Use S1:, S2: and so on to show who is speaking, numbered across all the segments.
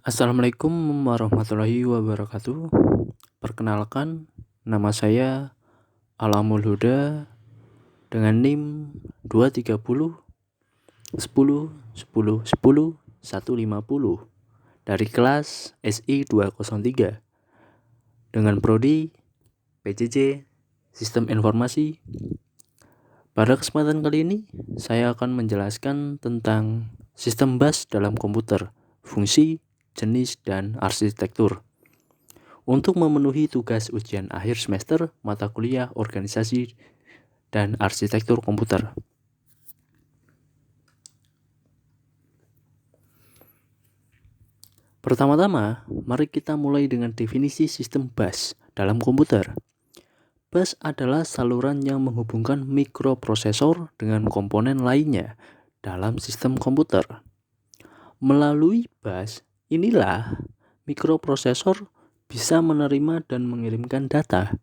S1: Assalamualaikum warahmatullahi wabarakatuh. Perkenalkan, nama saya Alamul Huda dengan NIM 230 10 10 10 150 dari kelas SI 203 dengan prodi PJJ Sistem Informasi. Pada kesempatan kali ini, saya akan menjelaskan tentang sistem bus dalam komputer, fungsi, jenis, dan arsitektur. Untuk memenuhi tugas ujian akhir semester mata kuliah organisasi dan arsitektur komputer. Pertama-tama, mari kita mulai dengan definisi sistem bus dalam komputer. Bus adalah saluran yang menghubungkan mikroprosesor dengan komponen lainnya dalam sistem komputer. Melalui bus inilah mikroprosesor bisa menerima dan mengirimkan data.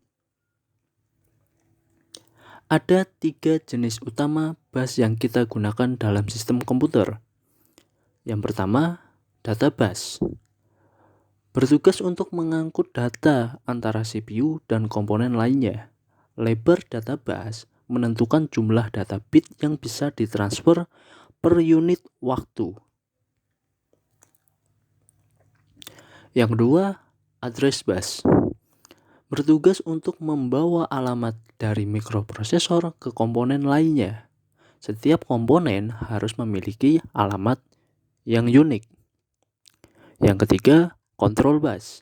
S1: Ada 3 jenis utama bus yang kita gunakan dalam sistem komputer. Yang pertama, data bus. Bertugas untuk mengangkut data antara CPU dan komponen lainnya. Lebar data bus menentukan jumlah data bit yang bisa ditransfer per unit waktu. Yang kedua, address bus. Bertugas untuk membawa alamat dari mikroprosesor ke komponen lainnya. Setiap komponen harus memiliki alamat yang unik. Yang ketiga, control bus.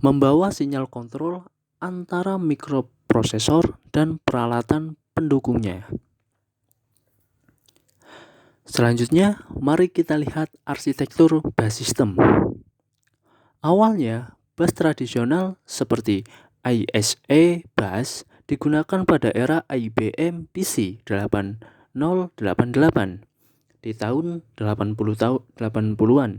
S1: Membawa sinyal kontrol antara mikroprosesor dan peralatan pendukungnya. Selanjutnya, mari kita lihat arsitektur bus system. Awalnya, bus tradisional seperti ISA bus digunakan pada era IBM PC 8088 di tahun 80-an.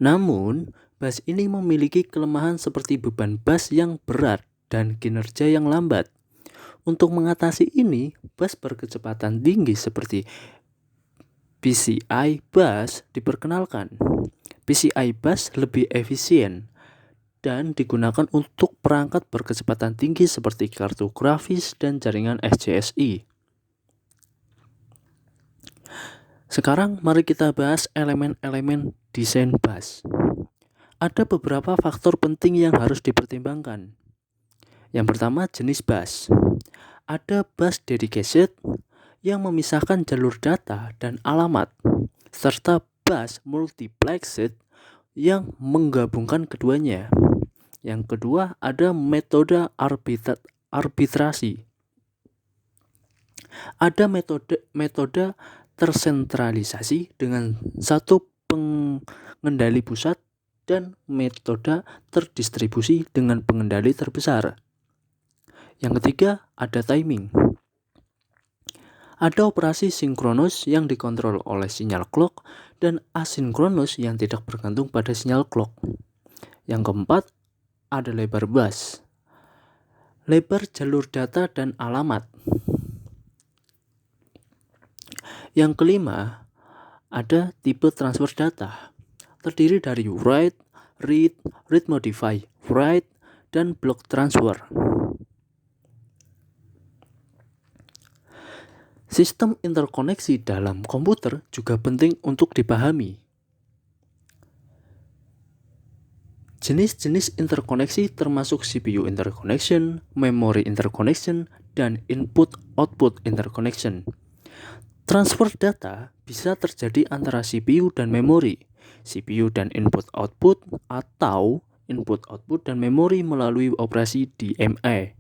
S1: Namun, bus ini memiliki kelemahan seperti beban bus yang berat dan kinerja yang lambat. Untuk mengatasi ini, bus berkecepatan tinggi seperti PCI bus diperkenalkan. PCI bus lebih efisien dan digunakan untuk perangkat berkecepatan tinggi seperti kartu grafis dan jaringan SCSI. Sekarang mari kita bahas elemen-elemen desain bus. Ada beberapa faktor penting yang harus dipertimbangkan. Yang pertama, jenis bus. Ada bus dedicated yang memisahkan jalur data dan alamat, serta bus multiplexed yang menggabungkan keduanya. Yang kedua, ada metode arbitrasi. Ada metode tersentralisasi dengan satu pengendali pusat dan metode terdistribusi dengan pengendali terbesar. Yang ketiga, ada timing. Ada operasi sinkronus yang dikontrol oleh sinyal clock dan asinkronus yang tidak bergantung pada sinyal clock. Yang keempat, ada lebar bus. Lebar jalur data dan alamat. Yang kelima, ada tipe transfer data. Terdiri dari write, read modify, write, dan block transfer. Sistem interkoneksi dalam komputer juga penting untuk dipahami. Jenis-jenis interkoneksi termasuk CPU interconnection, memory interconnection, dan input-output interconnection. Transfer data bisa terjadi antara CPU dan memori, CPU dan input-output, atau input-output dan memori melalui operasi DMA.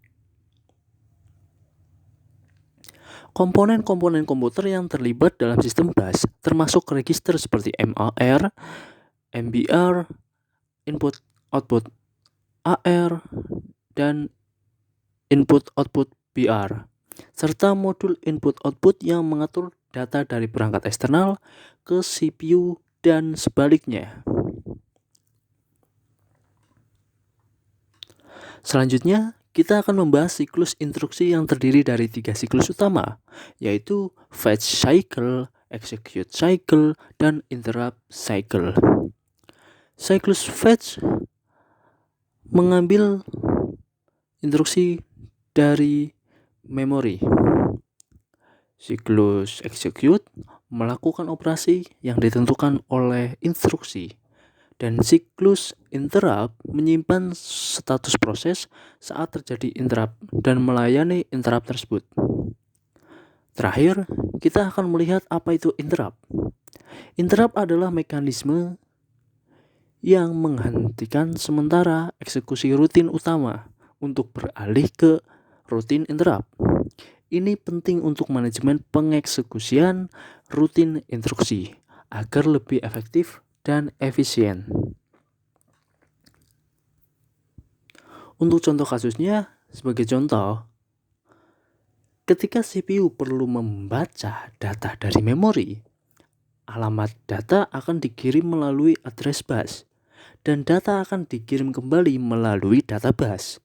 S1: Komponen-komponen komputer yang terlibat dalam sistem bus termasuk register seperti MAR, MBR, input-output AR, dan input-output BR, serta modul input-output yang mengatur data dari perangkat eksternal ke CPU dan sebaliknya. Selanjutnya, kita akan membahas siklus instruksi yang terdiri dari 3 siklus utama, yaitu fetch cycle, execute cycle, dan interrupt cycle. Cyclus fetch mengambil instruksi dari memori. Siklus execute melakukan operasi yang ditentukan oleh instruksi. Dan siklus interrupt menyimpan status proses saat terjadi interrupt dan melayani interrupt tersebut. Terakhir, kita akan melihat apa itu interrupt. Interrupt adalah mekanisme yang menghentikan sementara eksekusi rutin utama untuk beralih ke rutin interrupt. Ini penting untuk manajemen pengeksekusian rutin instruksi agar lebih efektif dan efisien. Untuk contoh kasusnya, sebagai contoh, ketika CPU perlu membaca data dari memori, alamat data akan dikirim melalui address bus dan data akan dikirim kembali melalui data bus.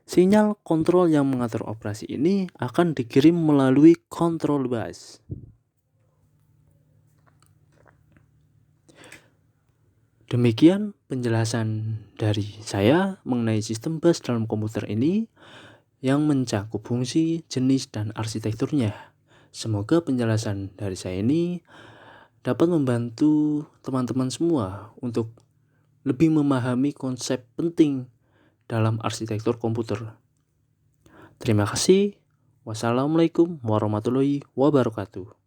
S1: Sinyal kontrol yang mengatur operasi ini akan dikirim melalui control bus. Demikian penjelasan dari saya mengenai sistem bus dalam komputer ini yang mencakup fungsi, jenis, dan arsitekturnya. Semoga penjelasan dari saya ini dapat membantu teman-teman semua untuk lebih memahami konsep penting dalam arsitektur komputer. Terima kasih. Wassalamualaikum warahmatullahi wabarakatuh.